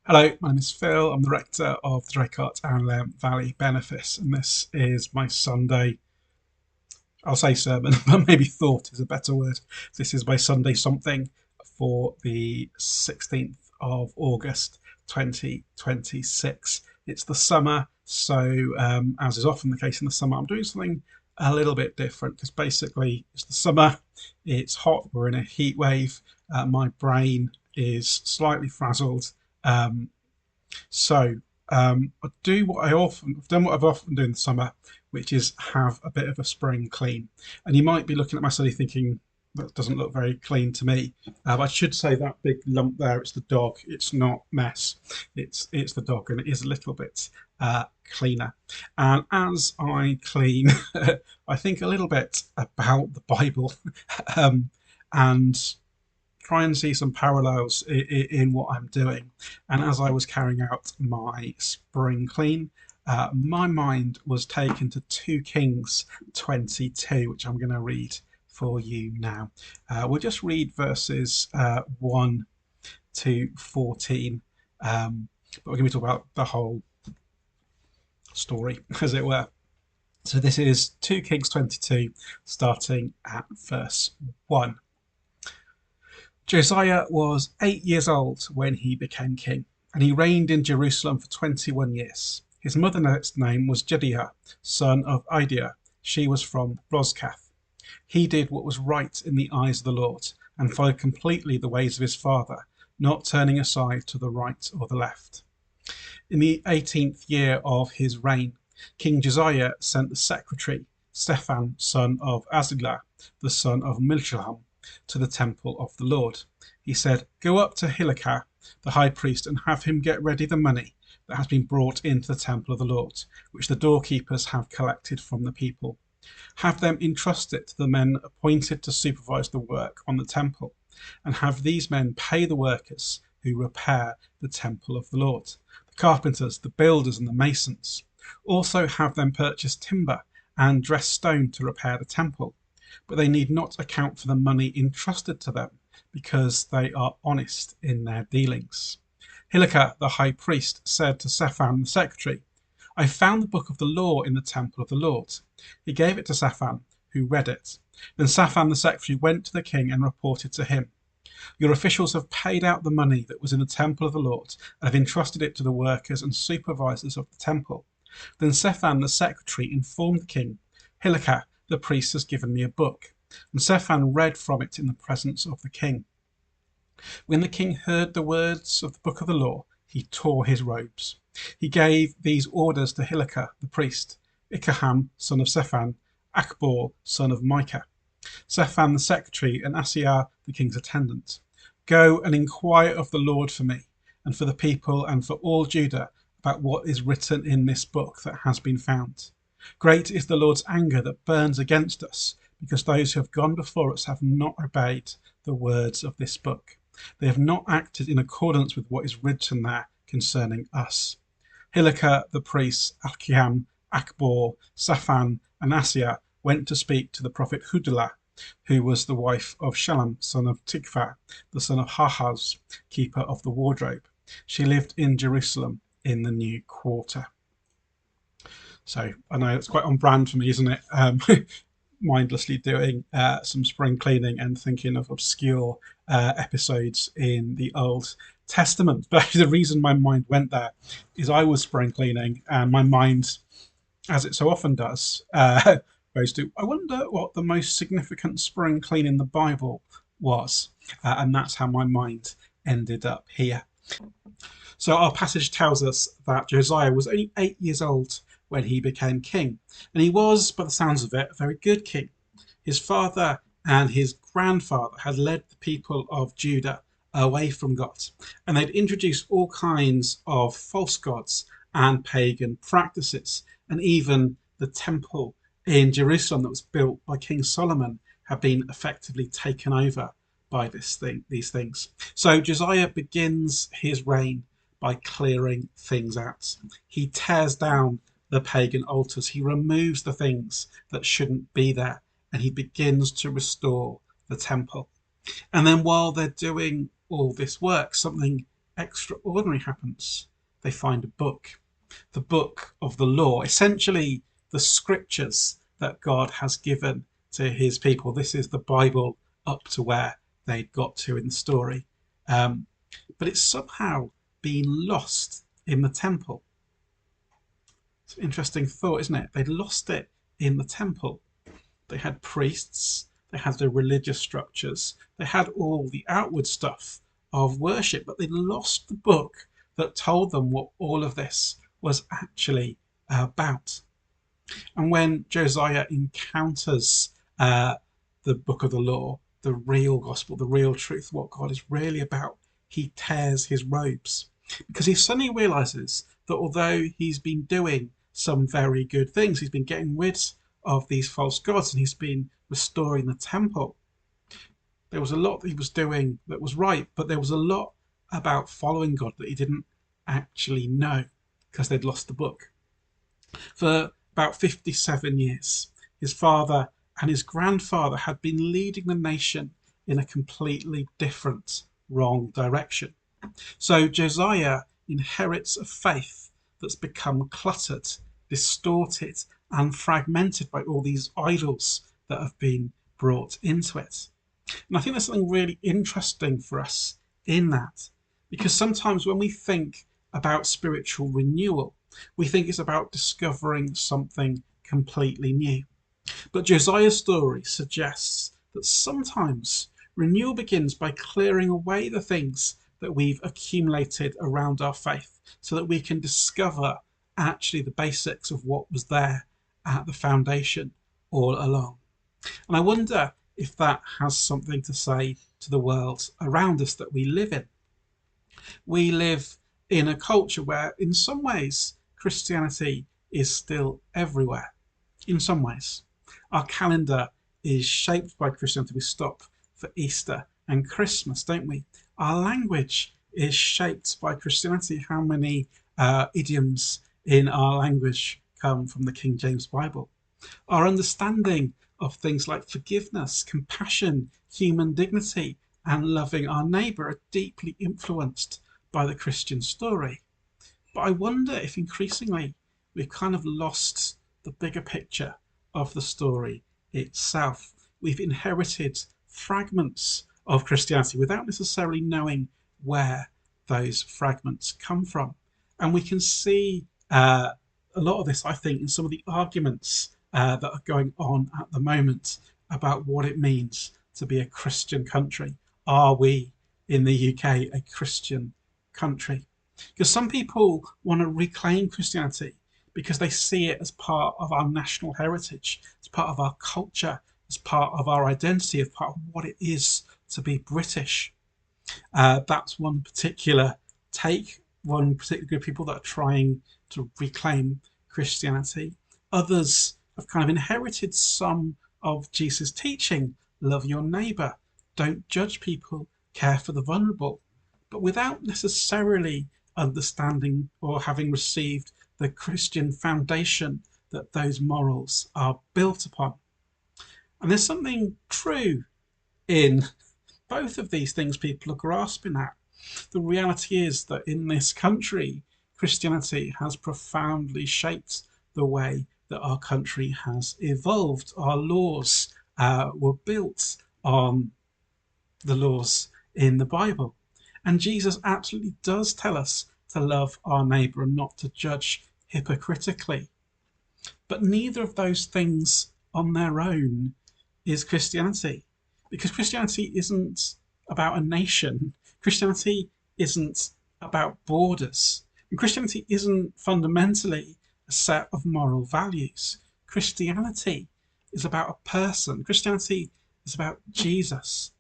Hello, my name is Phil. I'm the rector of the Draycott and Lamp Valley Benefice, and this is my Sunday, I'll say sermon, but maybe thought is a better word. This is my Sunday something for the 16th of August 2026. It's the summer, so as is often the case in the summer, I'm doing something a little bit different because basically it's the summer, it's hot, we're in a heat wave, my brain is slightly frazzled. Um, I do what I've done what I've often done in the summer, which is have a bit of a spring clean. And you might be looking at my study thinking that doesn't look very clean to me. I should say that big lump there, it's the dog. It's not mess. It's the dog, and it is a little bit cleaner. And as I clean, I think a little bit about the Bible, and try and see some parallels in what I'm doing. And as I was carrying out my spring clean, my mind was taken to 2 Kings 22, which I'm going to read for you now. We'll just read verses 1 to 14, but we're going to talk about the whole story, as it were. So this is 2 Kings 22, starting at verse 1. Josiah was 8 years old when he became king, and he reigned in Jerusalem for 21 years. His mother's name was Jediah, son of Idea. She was from Bozkath. He did what was right in the eyes of the Lord, and followed completely the ways of his father, not turning aside to the right or the left. In the 18th year of his reign, King Josiah sent the secretary, Shaphan, son of Azaliah, the son of Meshullam, to the temple of the Lord. He said, "Go up to Hilkiah, the high priest, and have him get ready the money that has been brought into the temple of the Lord, which the doorkeepers have collected from the people. Have them entrust it to the men appointed to supervise the work on the temple, and have these men pay the workers who repair the temple of the Lord, the carpenters, the builders, and the masons. Also have them purchase timber and dress stone to repair the temple. But they need not account for the money entrusted to them, because they are honest in their dealings." Hilkiah the high priest said to Shaphan the secretary, "I found the book of the law in the temple of the Lord." He gave it to Shaphan, who read it. Then Shaphan the secretary went to the king and reported to him, "Your officials have paid out the money that was in the temple of the Lord, and have entrusted it to the workers and supervisors of the temple." Then Shaphan the secretary informed the king, "Hilkiah the priest has given me a book." And Shaphan read from it in the presence of the king. When the king heard the words of the book of the law, he tore his robes. He gave these orders to Hilkiah the priest, Ikaham son of Shaphan, Achbor son of Micah, Shaphan the secretary, and Asaiah the king's attendant. "Go and inquire of the Lord for me, and for the people, and for all Judah, about what is written in this book that has been found. Great is the Lord's anger that burns against us, because those who have gone before us have not obeyed the words of this book. They have not acted in accordance with what is written there concerning us." Hilkiah the priest, Achikam, Achbor, Shaphan, and Asaiah went to speak to the prophet Hudilah, who was the wife of Shallum, son of Tikvah, the son of Hahaz, keeper of the wardrobe. She lived in Jerusalem in the new quarter. So I know it's quite on brand for me, isn't it? Mindlessly doing some spring cleaning and thinking of obscure episodes in the Old Testament. But the reason my mind went there is I was spring cleaning, and my mind, as it so often does, goes to, I wonder what the most significant spring clean in the Bible was. And that's how my mind ended up here. So our passage tells us that Josiah was only 8 years old when he became king, and he was, by the sounds of it, a very good king. His father and his grandfather had led the people of Judah away from God, and they'd introduced all kinds of false gods and pagan practices, and even the temple in Jerusalem that was built by King Solomon had been effectively taken over by these things. So Josiah begins his reign by clearing things out. He tears down the pagan altars. He removes the things that shouldn't be there, and he begins to restore the temple. And then while they're doing all this work, something extraordinary happens. They find a book, the book of the law, essentially the scriptures that God has given to his people. This is the Bible up to where they'd got to in the story. But it's somehow been lost in the temple. It's an interesting thought, isn't it? They'd lost it in the temple. They had priests, they had the religious structures, they had all the outward stuff of worship, but they'd lost the book that told them what all of this was actually about. And when Josiah encounters the book of the law, the real gospel, the real truth, what God is really about, he tears his robes because he suddenly realizes that although he's been doing some very good things, he's been getting rid of these false gods and he's been restoring the temple. There was a lot that he was doing that was right, but there was a lot about following God that he didn't actually know because they'd lost the book. For about 57 years, his father and his grandfather had been leading the nation in a completely different, wrong direction. So Josiah inherits a faith that's become cluttered, distorted, and fragmented by all these idols that have been brought into it. And I think there's something really interesting for us in that, because sometimes when we think about spiritual renewal, we think it's about discovering something completely new. But Josiah's story suggests that sometimes renewal begins by clearing away the things that we've accumulated around our faith so that we can discover actually the basics of what was there at the foundation all along. And I wonder if that has something to say to the world around us that we live in. We live in a culture where in some ways Christianity is still everywhere. In some ways. Our calendar is shaped by Christianity. We stop for Easter and Christmas, don't we? Our language is shaped by Christianity. How many idioms in our language come from the King James Bible? Our understanding of things like forgiveness, compassion, human dignity, and loving our neighbour are deeply influenced by the Christian story. But I wonder if increasingly we've kind of lost the bigger picture of the story itself. We've inherited fragments of Christianity without necessarily knowing where those fragments come from. And we can see a lot of this, I think, in some of the arguments that are going on at the moment about what it means to be a Christian country. Are we in the UK a Christian country? Because some people want to reclaim Christianity because they see it as part of our national heritage, as part of our culture, as part of our identity, as part of what it is to be British. That's one particular take, one particular group of people that are trying to reclaim Christianity. Others have kind of inherited some of Jesus' teaching, love your neighbour, don't judge people, care for the vulnerable, but without necessarily understanding or having received the Christian foundation that those morals are built upon. And there's something true in both of these things people are grasping at. The reality is that in this country, Christianity has profoundly shaped the way that our country has evolved. Our laws were built on the laws in the Bible. And Jesus absolutely does tell us to love our neighbour and not to judge hypocritically. But neither of those things on their own is Christianity. Because Christianity isn't about a nation. Christianity isn't about borders. And Christianity isn't fundamentally a set of moral values. Christianity is about a person. Christianity is about Jesus.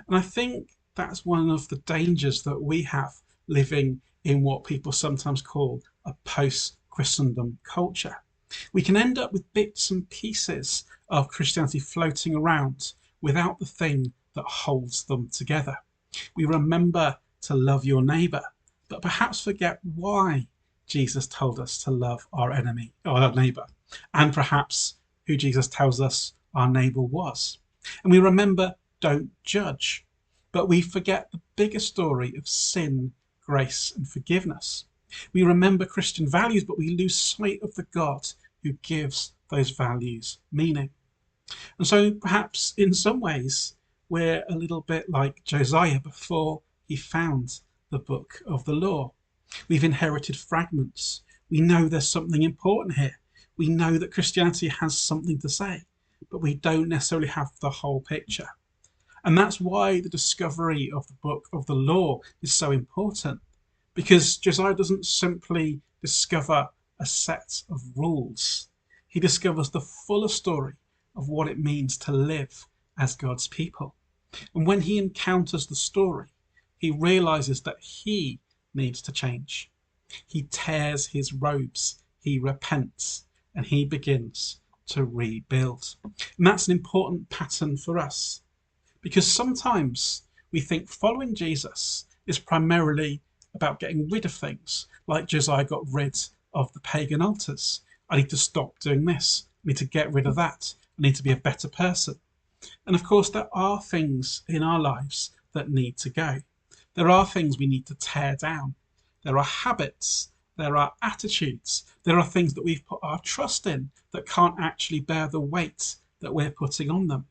And I think that's one of the dangers that we have living in what people sometimes call a post-Christendom culture. We can end up with bits and pieces of Christianity floating around without the thing that holds them together. We remember to love your neighbour, but perhaps forget why Jesus told us to love our enemy or our neighbour, and perhaps who Jesus tells us our neighbour was. And we remember don't judge, but we forget the bigger story of sin, grace and forgiveness. We remember Christian values, but we lose sight of the God who gives those values meaning. And so perhaps in some ways we're a little bit like Josiah before he found the book of the law. We've inherited fragments. We know there's something important here. We know that Christianity has something to say, but we don't necessarily have the whole picture. And that's why the discovery of the book of the law is so important, because Josiah doesn't simply discover a set of rules. He discovers the fuller story of what it means to live as God's people. And when he encounters the story, he realizes that he needs to change. He tears his robes, he repents, and he begins to rebuild. And that's an important pattern for us, because sometimes we think following Jesus is primarily about getting rid of things, like Josiah got rid of the pagan altars. I need to stop doing this. I need to get rid of that. I need to be a better person. And of course, there are things in our lives that need to go. There are things we need to tear down. There are habits. There are attitudes. There are things that we've put our trust in that can't actually bear the weight that we're putting on them.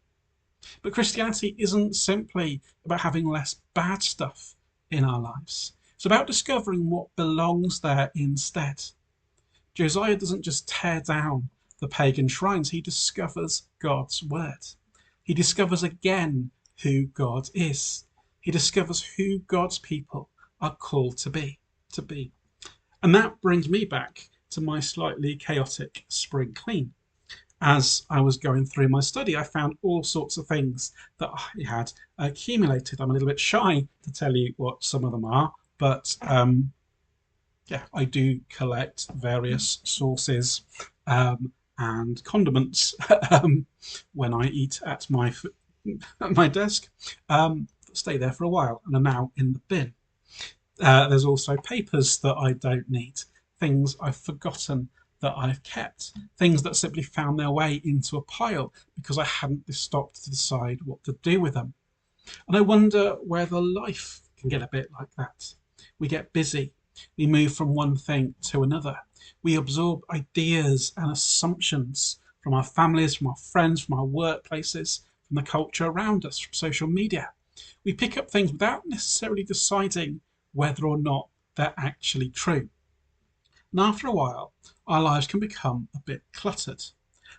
But Christianity isn't simply about having less bad stuff in our lives. It's about discovering what belongs there instead. Josiah doesn't just tear down the pagan shrines, he discovers God's word. He discovers again who God is. He discovers who God's people are called to be. And that brings me back to my slightly chaotic spring clean. As I was going through my study, I found all sorts of things that I had accumulated. I'm a little bit shy to tell you what some of them are, but yeah, I do collect various sauces and condiments when I eat at my desk. Stay there for a while and are now in the bin. There's also papers that I don't need, things I've forgotten that I've kept, things that simply found their way into a pile because I hadn't stopped to decide what to do with them. And I wonder whether life can get a bit like that. We get busy. We move from one thing to another. We absorb ideas and assumptions from our families, from our friends, from our workplaces, from the culture around us, from social media. We pick up things without necessarily deciding whether or not they're actually true. And after a while, our lives can become a bit cluttered.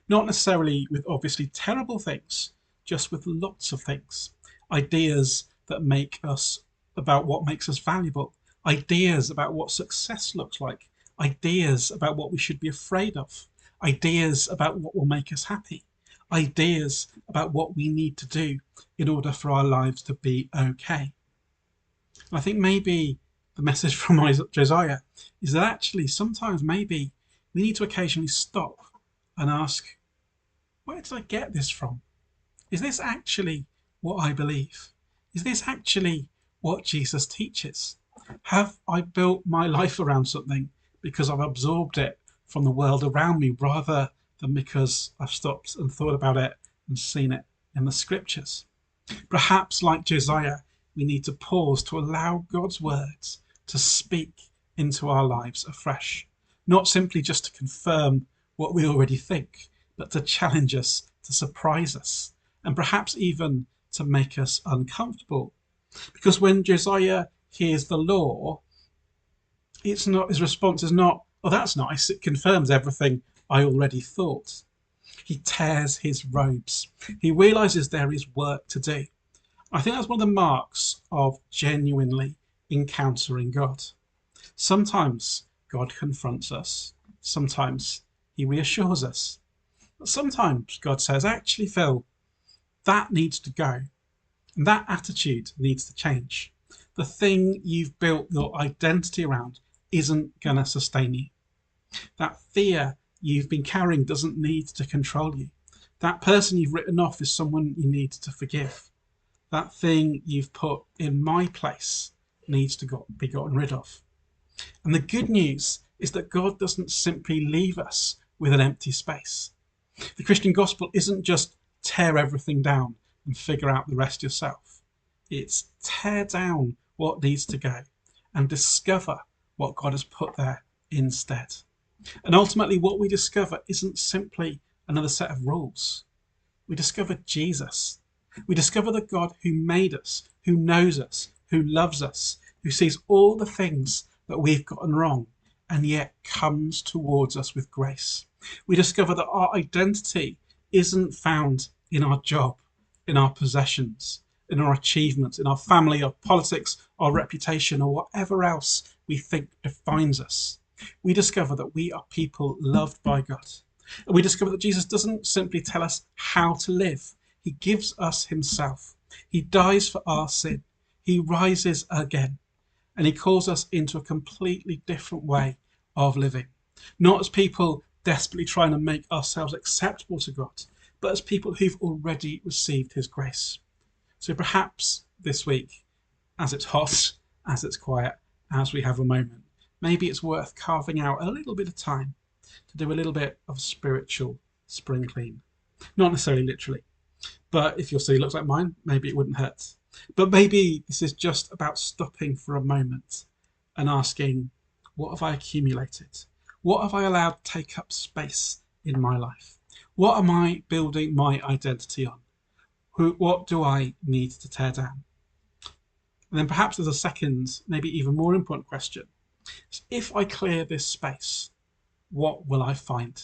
Not necessarily with obviously terrible things, just with lots of things. Ideas that make us about what makes us valuable. Ideas about what success looks like. Ideas about what we should be afraid of. Ideas about what will make us happy. Ideas about what we need to do in order for our lives to be okay. And I think maybe the message from Josiah is that actually sometimes maybe we need to occasionally stop and ask, where did I get this from? Is this actually what I believe? Is this actually what Jesus teaches? Have I built my life around something because I've absorbed it from the world around me rather than because I've stopped and thought about it and seen it in the scriptures? Perhaps, like Josiah, we need to pause to allow God's words to speak into our lives afresh, not simply just to confirm what we already think, but to challenge us, to surprise us, and perhaps even to make us uncomfortable. Because when Josiah hears the law, his response is not, oh, that's nice, it confirms everything I already thought. He tears his robes. He realizes there is work to do. I think that's one of the marks of genuinely encountering God. Sometimes God confronts us. Sometimes he reassures us. But sometimes God says, actually, Phil, that needs to go. And that attitude needs to change. The thing you've built your identity around isn't going to sustain you. That fear you've been carrying doesn't need to control you. That person you've written off is someone you need to forgive. That thing you've put in my place needs to be gotten rid of. And the good news is that God doesn't simply leave us with an empty space. The Christian gospel isn't just tear everything down and figure out the rest yourself. It's tear down what needs to go and discover what God has put there instead. And ultimately, what we discover isn't simply another set of rules. We discover Jesus. We discover the God who made us, who knows us, who loves us, who sees all the things that we've gotten wrong and yet comes towards us with grace. We discover that our identity isn't found in our job, in our possessions, in our achievements, in our family, our politics, our reputation, or whatever else we think defines us. We discover that we are people loved by God. And we discover that Jesus doesn't simply tell us how to live. He gives us himself. He dies for our sin. He rises again. And he calls us into a completely different way of living. Not as people desperately trying to make ourselves acceptable to God, but as people who've already received his grace. So perhaps this week, as it's hot, as it's quiet, as we have a moment, maybe it's worth carving out a little bit of time to do a little bit of spiritual spring clean. Not necessarily literally, but if your city looks like mine, maybe it wouldn't hurt. But maybe this is just about stopping for a moment and asking, what have I accumulated? What have I allowed to take up space in my life? What am I building my identity on? What do I need to tear down? And then perhaps there's a second, maybe even more important question. If I clear this space, what will I find?